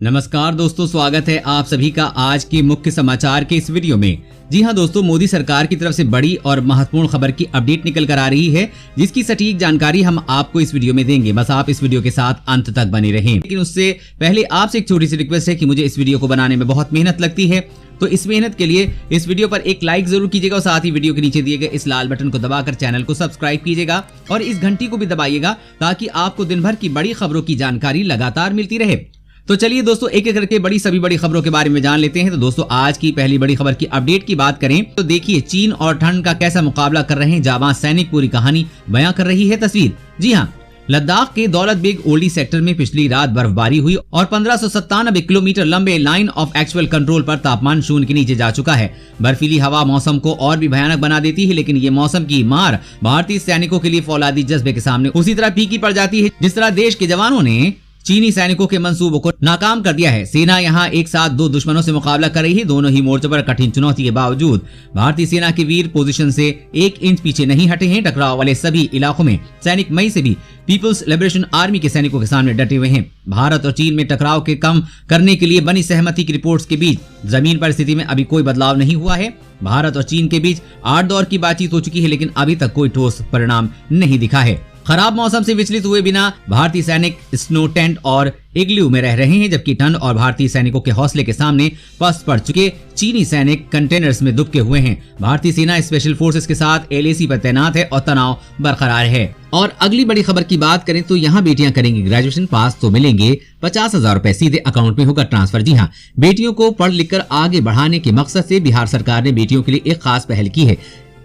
नमस्कार दोस्तों, स्वागत है आप सभी का आज के मुख्य समाचार के इस वीडियो में। जी हां दोस्तों, मोदी सरकार की तरफ से बड़ी और महत्वपूर्ण खबर की अपडेट निकल कर आ रही है, जिसकी सटीक जानकारी हम आपको इस वीडियो में देंगे। बस आप इस वीडियो के साथ अंत तक बने रहें। लेकिन उससे पहले आपसे एक छोटी सी रिक्वेस्ट है कि मुझे इस वीडियो को बनाने में बहुत मेहनत लगती है, तो इस मेहनत के लिए इस वीडियो पर एक लाइक जरूर कीजिएगा और साथ ही वीडियो के नीचे दिए गए इस लाल बटन को दबाकर चैनल को सब्सक्राइब कीजिएगा और इस घंटी को भी दबाइएगा ताकि आपको दिन भर की बड़ी खबरों की जानकारी लगातार मिलती रहे। तो चलिए दोस्तों, एक एक करके सभी बड़ी खबरों के बारे में जान लेते हैं। तो दोस्तों, आज की पहली बड़ी खबर की अपडेट की बात करें तो देखिए, चीन और ठंड का कैसा मुकाबला कर रहे हैं जाबाज सैनिक, पूरी कहानी बयां कर रही है तस्वीर। जी हां, लद्दाख के दौलत बेग ओल्डी सेक्टर में पिछली रात बर्फबारी हुई और 1597 किलोमीटर लंबे लाइन ऑफ एक्चुअल कंट्रोल पर तापमान शून्य के नीचे जा चुका है। बर्फीली हवा मौसम को और भी भयानक बना देती है, लेकिन ये मौसम की मार भारतीय सैनिकों के लिए फौलादी जज्बे के सामने उसी तरह फीकी पड़ जाती है जिस तरह देश के जवानों ने चीनी सैनिकों के मंसूबों को नाकाम कर दिया है। सेना यहां एक साथ दो दुश्मनों से मुकाबला कर रही है। दोनों ही मोर्चों पर कठिन चुनौती के बावजूद भारतीय सेना के वीर पोजीशन से 1 इंच पीछे नहीं हटे हैं। टकराव वाले सभी इलाकों में सैनिक मई से भी पीपल्स लिबरेशन आर्मी के सैनिकों के सामने डटे हुए हैं। भारत और चीन में टकराव के कम करने के लिए बनी सहमति की रिपोर्ट्स के बीच जमीन पर स्थिति में अभी कोई बदलाव नहीं हुआ है। भारत और चीन के बीच 8 दौर की बातचीत हो चुकी है, लेकिन अभी तक कोई ठोस परिणाम नहीं दिखा है। खराब मौसम से विचलित हुए बिना भारतीय सैनिक स्नो टेंट और इग्लू में रह रहे हैं, जबकि ठंड और भारतीय सैनिकों के हौसले के सामने पस्त पड़ चुके चीनी सैनिक कंटेनर्स में दुबके हुए हैं। भारतीय सेना स्पेशल फोर्सेस के साथ LAC पर तैनात है और तनाव बरकरार है। और अगली बड़ी खबर की बात करें तो यहाँ बेटियां करेंगी ग्रेजुएशन पास तो मिलेंगे 50,000 रुपए सीधे अकाउंट में होगा ट्रांसफर। जी हाँ, बेटियों को पढ़ लिखकर आगे बढ़ाने के मकसद से बिहार सरकार ने बेटियों के लिए एक खास पहल की है।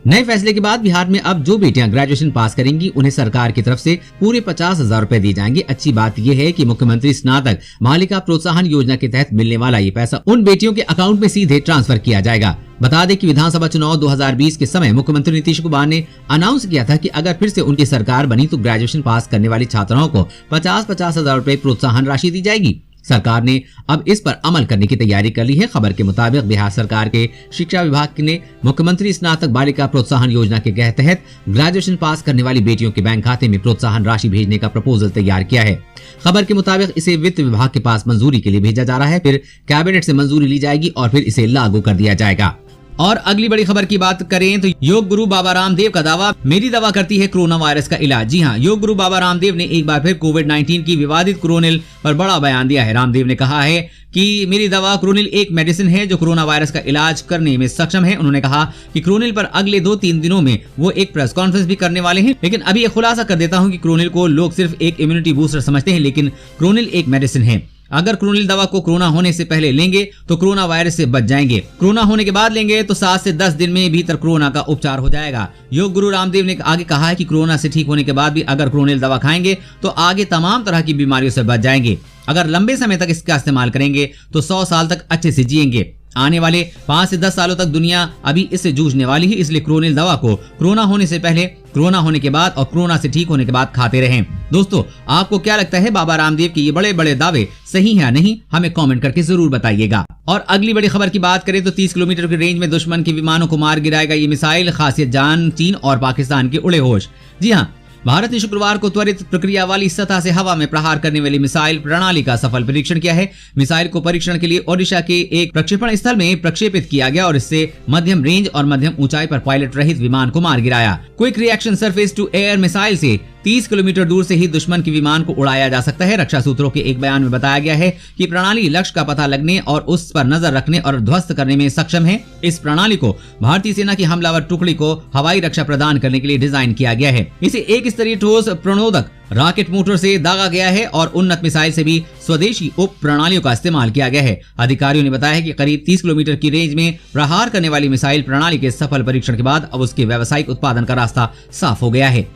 नए फैसले के बाद बिहार में अब जो बेटियां ग्रेजुएशन पास करेंगी उन्हें सरकार की तरफ से पूरे 50,000 रुपए दिए जाएंगे। अच्छी बात यह है कि मुख्यमंत्री स्नातक बालिका प्रोत्साहन योजना के तहत मिलने वाला ये पैसा उन बेटियों के अकाउंट में सीधे ट्रांसफर किया जाएगा। बता दें कि विधानसभा चुनाव 2020 के समय मुख्यमंत्री नीतीश कुमार ने अनाउंस किया था कि अगर फिर से उनकी सरकार बनी तो ग्रेजुएशन पास करने वाली छात्राओं को 50,000 रुपए प्रोत्साहन राशि दी जाएगी। सरकार ने अब इस पर अमल करने की तैयारी कर ली है। खबर के मुताबिक बिहार सरकार के शिक्षा विभाग ने मुख्यमंत्री स्नातक बालिका प्रोत्साहन योजना के तहत ग्रेजुएशन पास करने वाली बेटियों के बैंक खाते में प्रोत्साहन राशि भेजने का प्रपोजल तैयार किया है। खबर के मुताबिक इसे वित्त विभाग के पास मंजूरी के लिए भेजा जा रहा है, फिर कैबिनेट से मंजूरी ली जाएगी और फिर इसे लागू कर दिया जाएगा। और अगली बड़ी खबर की बात करें तो योग गुरु बाबा रामदेव का दावा, मेरी दवा करती है कोरोना वायरस का इलाज। जी हां, योग गुरु बाबा रामदेव ने एक बार फिर कोविड-19 की विवादित क्रोनिल पर बड़ा बयान दिया है। रामदेव ने कहा है कि मेरी दवा क्रोनिल एक मेडिसिन है जो कोरोना वायरस का इलाज करने में सक्षम है। उन्होंने कहा कि क्रोनिल पर अगले 2-3 दिनों में वो एक प्रेस कॉन्फ्रेंस भी करने वाले हैं। लेकिन अभी ये खुलासा कर देता हूं कि क्रोनिल को लोग सिर्फ एक इम्यूनिटी बूस्टर समझते हैं, लेकिन क्रोनिल एक मेडिसिन है। अगर क्रोनिल दवा को कोरोना होने से पहले लेंगे तो कोरोना वायरस से बच जाएंगे। कोरोना होने के बाद लेंगे तो 7 से 10 दिन में भीतर कोरोना का उपचार हो जाएगा। योग गुरु रामदेव ने आगे कहा है कि कोरोना से ठीक होने के बाद भी अगर क्रोनिल दवा खाएंगे तो आगे तमाम तरह की बीमारियों से बच जाएंगे। अगर लंबे समय तक इसका इस्तेमाल करेंगे तो 100 साल तक अच्छे से जिएंगे। आने वाले 5 से 10 सालों तक दुनिया अभी इससे जूझने वाली है, इसलिए क्रोनिल दवा को कोरोना होने से पहले, कोरोना होने के बाद और कोरोना से ठीक होने के बाद खाते रहें। दोस्तों, आपको क्या लगता है, बाबा रामदेव के ये बड़े बड़े दावे सही है या नहीं, हमें कमेंट करके जरूर बताइएगा। और अगली बड़ी खबर की बात करें तो 30 किलोमीटर की रेंज में दुश्मन के विमानों को मार गिराएगा ये मिसाइल, खासियत जान चीन और पाकिस्तान के उड़े होश। जी हाँ, भारत ने शुक्रवार को त्वरित प्रक्रिया वाली सतह से हवा में प्रहार करने वाली मिसाइल प्रणाली का सफल परीक्षण किया है। मिसाइल को परीक्षण के लिए ओडिशा के एक प्रक्षेपण स्थल में प्रक्षेपित किया गया और इससे मध्यम रेंज और मध्यम ऊंचाई पर पायलट रहित विमान को मार गिराया। Quick reaction surface to air missile से 30 किलोमीटर दूर से ही दुश्मन के विमान को उड़ाया जा सकता है। रक्षा सूत्रों के एक बयान में बताया गया है कि प्रणाली लक्ष्य का पता लगने और उस पर नजर रखने और ध्वस्त करने में सक्षम है। इस प्रणाली को भारतीय सेना की हमलावर टुकड़ी को हवाई रक्षा प्रदान करने के लिए डिजाइन किया गया है। इसे एक स्तरीय ठोस प्रणोदक रॉकेट मोटर से दागा गया है और उन्नत मिसाइल से भी स्वदेशी उप प्रणालियों का इस्तेमाल किया गया है। अधिकारियों ने बताया है कि करीब 30 किलोमीटर की रेंज में प्रहार करने वाली मिसाइल प्रणाली के सफल परीक्षण के बाद अब उसके व्यावसायिक उत्पादन का रास्ता साफ हो गया है।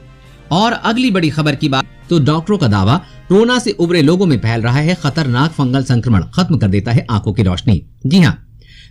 और अगली बड़ी खबर की बात तो डॉक्टरों का दावा, कोरोना से उबरे लोगों में फैल रहा है खतरनाक फंगल संक्रमण, खत्म कर देता है आंखों की रोशनी। जी हाँ,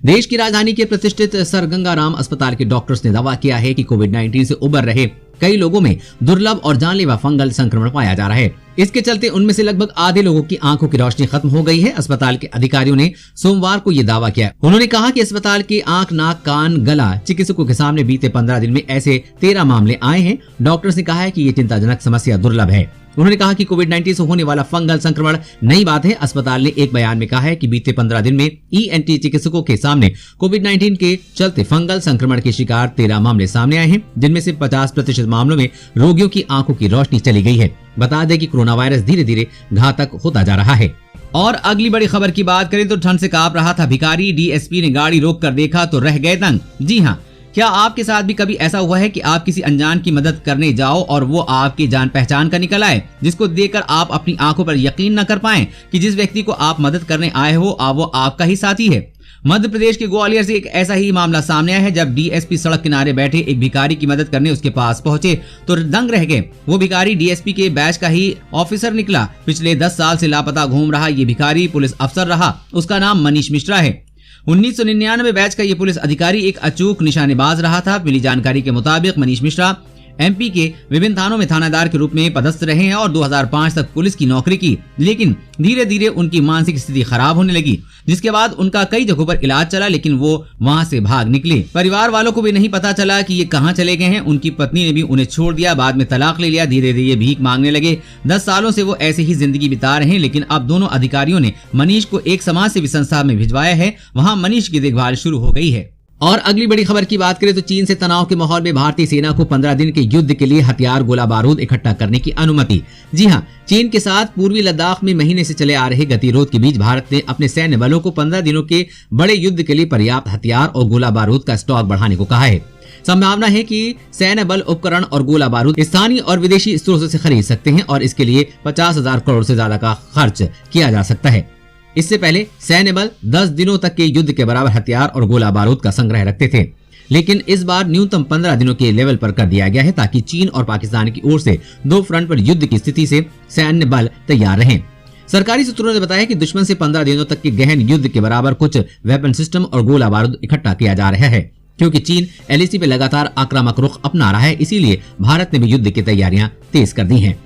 देश की राजधानी के प्रतिष्ठित सर गंगाराम अस्पताल के डॉक्टर्स ने दावा किया है कि कोविड-19 से उबर रहे कई लोगों में दुर्लभ और जानलेवा फंगल संक्रमण पाया जा रहा है। इसके चलते उनमें से लगभग आधे लोगों की आंखों की रोशनी खत्म हो गई है। अस्पताल के अधिकारियों ने सोमवार को ये दावा किया। उन्होंने कहा कि अस्पताल के आंख, नाक, कान, गला चिकित्सकों के सामने बीते 15 दिन में ऐसे 13 मामले आए हैं। डॉक्टर्स ने कहा है कि ये चिंताजनक समस्या दुर्लभ है। उन्होंने कहा कि कोविड-19 से होने वाला फंगल संक्रमण नई बात है। अस्पताल ने एक बयान में कहा है कि बीते 15 दिन में ENT चिकित्सकों के सामने कोविड-19 के चलते फंगल संक्रमण के शिकार 13 मामले सामने आए हैं, जिनमें से 50% मामलों में रोगियों की आंखों की रोशनी चली गई है। बता दें कि कोरोना वायरस धीरे धीरे घातक होता जा रहा है। और अगली बड़ी खबर की बात करें तो ठंड से कांप रहा था भिखारी, डीएसपी ने गाड़ी रोक कर देखा तो रह गए दंग। जी हाँ, क्या आपके साथ भी कभी ऐसा हुआ है कि आप किसी अनजान की मदद करने जाओ और वो आपकी जान पहचान का निकल आए, जिसको देखकर आप अपनी आंखों पर यकीन न कर पाएं कि जिस व्यक्ति को आप मदद करने आए हो वो आपका ही साथी है। मध्य प्रदेश के ग्वालियर से एक ऐसा ही मामला सामने आया है, जब डीएसपी सड़क किनारे बैठे एक भिखारी की मदद करने उसके पास पहुंचे तो दंग रह गए। वो भिखारी डीएसपी के बैच का ही ऑफिसर निकला। पिछले 10 साल से लापता घूम रहा ये भिखारी पुलिस अफसर रहा। उसका नाम मनीष मिश्रा है। 1999 बैच का ये पुलिस अधिकारी एक अचूक निशानेबाज रहा था। मिली जानकारी के मुताबिक मनीष मिश्रा एमपी के विभिन्न थानों में थानेदार के रूप में पदस्थ रहे हैं और 2005 तक पुलिस की नौकरी की, लेकिन धीरे धीरे उनकी मानसिक स्थिति खराब होने लगी, जिसके बाद उनका कई जगहों पर इलाज चला, लेकिन वो वहां से भाग निकले। परिवार वालों को भी नहीं पता चला कि ये कहां चले गए हैं। उनकी पत्नी ने भी उन्हें छोड़ दिया, बाद में तलाक ले लिया। धीरे धीरे भीख मांगने लगे। 10 सालों से वो ऐसे ही जिंदगी बिता रहे हैं, लेकिन अब दोनों अधिकारियों ने मनीष को एक समाज सेवी संस्था में भिजवाया है। वहाँ मनीष की देखभाल शुरू हो गई है। और अगली बड़ी खबर की बात करें तो चीन से तनाव के माहौल में भारतीय सेना को 15 दिन के युद्ध के लिए हथियार, गोला बारूद इकट्ठा करने की अनुमति। जी हां, चीन के साथ पूर्वी लद्दाख में महीने से चले आ रहे गतिरोध के बीच भारत ने अपने सैन्य बलों को 15 दिनों के बड़े युद्ध के लिए पर्याप्त हथियार और गोला बारूद का स्टॉक बढ़ाने को कहा है। संभावना है कि सैन्य बल उपकरण और गोला बारूद स्थानीय और विदेशी स्रोतों से खरीद सकते हैं और इसके लिए 50,000 करोड़ से ज्यादा का खर्च किया जा सकता है। इससे पहले सैन्य बल 10 दिनों तक के युद्ध के बराबर हथियार और गोला बारूद का संग्रह रखते थे, लेकिन इस बार न्यूनतम 15 दिनों के लेवल पर कर दिया गया है, ताकि चीन और पाकिस्तान की ओर से 2 फ्रंट पर युद्ध की स्थिति से सैन्य बल तैयार रहें। सरकारी सूत्रों ने बताया कि दुश्मन से 15 दिनों तक के गहन युद्ध के बराबर कुछ वेपन सिस्टम और गोला बारूद इकट्ठा किया जा रहा है। क्योंकि चीन LAC पे लगातार आक्रामक रुख अपना रहा है, इसीलिए भारत ने भी युद्ध की तैयारियां तेज कर दी हैं।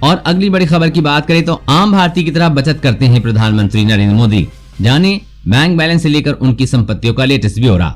और अगली बड़ी खबर की बात करें तो आम भारतीय की तरह बचत करते हैं प्रधानमंत्री नरेंद्र मोदी। जाने बैंक बैलेंस से लेकर उनकी संपत्तियों का लेटेस्ट ब्यौरा।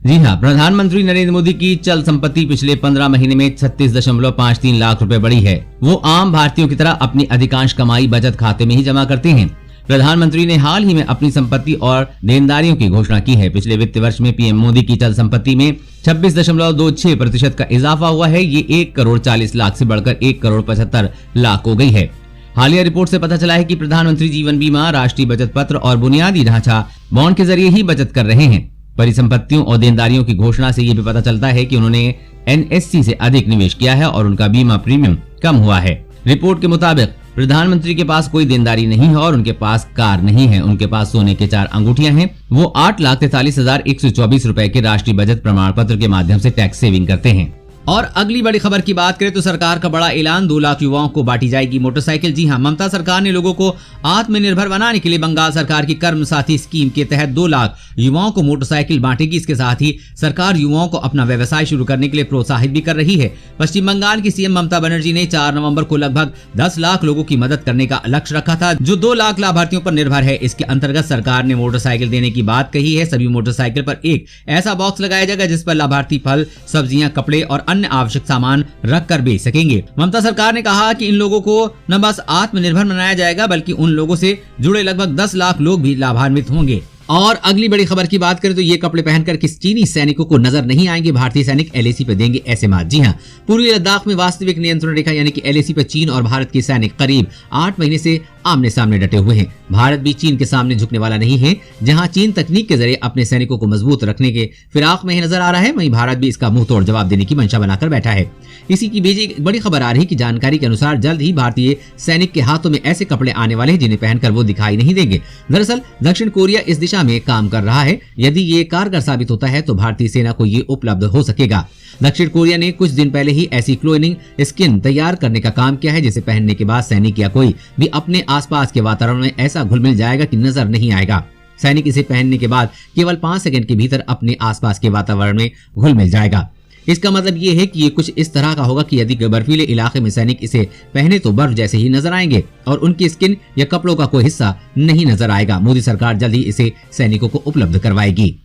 जी हां, प्रधानमंत्री नरेंद्र मोदी की चल संपत्ति पिछले 15 महीने में 36.53 लाख रुपए बढ़ी है। वो आम भारतीयों की तरह अपनी अधिकांश कमाई बचत खाते में ही जमा करते हैं। प्रधानमंत्री ने हाल ही में अपनी संपत्ति और देनदारियों की घोषणा की है। पिछले वित्त वर्ष में पीएम मोदी की चल संपत्ति में 26.26% का इजाफा हुआ है। ये 1 करोड़ 40 लाख से बढ़कर 1 करोड़ 75 लाख हो गई है। हालिया रिपोर्ट से पता चला है कि प्रधानमंत्री जीवन बीमा, राष्ट्रीय बचत पत्र और बुनियादी ढांचा बॉन्ड के जरिए ही बचत कर रहे हैं। परिसंपत्तियों और देनदारियों की घोषणा से ये भी पता चलता है कि उन्होंने NSE से अधिक निवेश किया है और उनका बीमा प्रीमियम कम हुआ है। रिपोर्ट के मुताबिक प्रधानमंत्री के पास कोई देनदारी नहीं है और उनके पास कार नहीं है। उनके पास सोने के 4 अंगूठियां हैं। वो 8,43,124 रुपए के राष्ट्रीय बचत प्रमाण पत्र के माध्यम से टैक्स सेविंग करते हैं। और अगली बड़ी खबर की बात करें तो सरकार का बड़ा ऐलान, 2 लाख युवाओं को बांटी जाएगी मोटरसाइकिल। जी हां, ममता सरकार ने लोगों को आत्मनिर्भर बनाने के लिए बंगाल सरकार की कर्म साथी स्कीम के तहत 2 लाख युवाओं को मोटरसाइकिल बांटेगी। इसके साथ ही सरकार युवाओं को अपना व्यवसाय शुरू करने के लिए प्रोत्साहित भी कर रही है। पश्चिम बंगाल की सीएम ममता बनर्जी ने 4 नवंबर को लगभग 10 लाख लोगों की मदद करने का लक्ष्य रखा था, जो 2 लाख लाभार्थियों पर निर्भर है। इसके अंतर्गत सरकार ने मोटरसाइकिल देने की बात कही है। सभी मोटरसाइकिल पर एक ऐसा बॉक्स लगाया जाएगा जिस पर लाभार्थी फल, सब्जियां, कपड़े और अन्य आवश्यक सामान रख कर बेच सकेंगे। ममता सरकार ने कहा कि इन लोगों को न बस आत्मनिर्भर बनाया जाएगा, बल्कि उन लोगों से जुड़े लगभग 10 लाख लोग भी लाभान्वित होंगे। और अगली बड़ी खबर की बात करें तो ये कपड़े पहनकर किस चीनी सैनिकों को नजर नहीं आएंगे भारतीय सैनिक, LAC पे देंगे एसएमआर। जी हां, पूर्वी लद्दाख में वास्तविक नियंत्रण रेखा यानी कि LAC पे चीन और भारत के सैनिक करीब 8 महीने से आमने सामने डटे हुए हैं। भारत भी चीन के सामने झुकने वाला नहीं है। जहां चीन तकनीक के जरिए अपने सैनिकों को मजबूत रखने के फिराक में ही नजर आ रहा है, वहीं भारत भी इसका मुंह तोड़ जवाब देने की मंशा बनाकर बैठा है। इसी की बीच एक बड़ी खबर आ रही की जानकारी के अनुसार जल्द ही भारतीय सैनिक के हाथों में ऐसे कपड़े आने वाले हैं जिन्हें पहनकर वो दिखाई नहीं देंगे। दरअसल दक्षिण कोरिया इस दिशा में काम कर रहा है। यदि ये कारगर साबित होता है तो भारतीय सेना को ये उपलब्ध हो सकेगा। दक्षिण कोरिया ने कुछ दिन पहले ही ऐसी क्लोनिंग स्किन तैयार करने का काम किया है, जिसे पहनने के बाद सैनिक या कोई भी अपने आसपास के वातावरण में ऐसा घुल मिल जाएगा कि नजर नहीं आएगा। सैनिक इसे पहनने के बाद केवल 5 सेकंड के भीतर अपने आसपास के वातावरण में घुल मिल जाएगा। इसका मतलब ये है कि ये कुछ इस तरह का होगा कि यदि बर्फीले इलाके में सैनिक इसे पहने तो बर्फ जैसे ही नजर आएंगे और उनकी स्किन या कपड़ों का कोई हिस्सा नहीं नजर आएगा। मोदी सरकार जल्द ही इसे सैनिकों को उपलब्ध करवाएगी।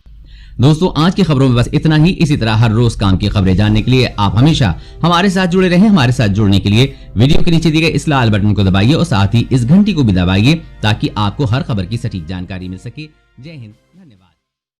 दोस्तों आज की खबरों में बस इतना ही। इसी तरह हर रोज काम की खबरें जानने के लिए आप हमेशा हमारे साथ जुड़े रहें। हमारे साथ जुड़ने के लिए वीडियो के नीचे दिए गए इस लाल बटन को दबाइए और साथ ही इस घंटी को भी दबाइए ताकि आपको हर खबर की सटीक जानकारी मिल सके। जय हिंद, धन्यवाद।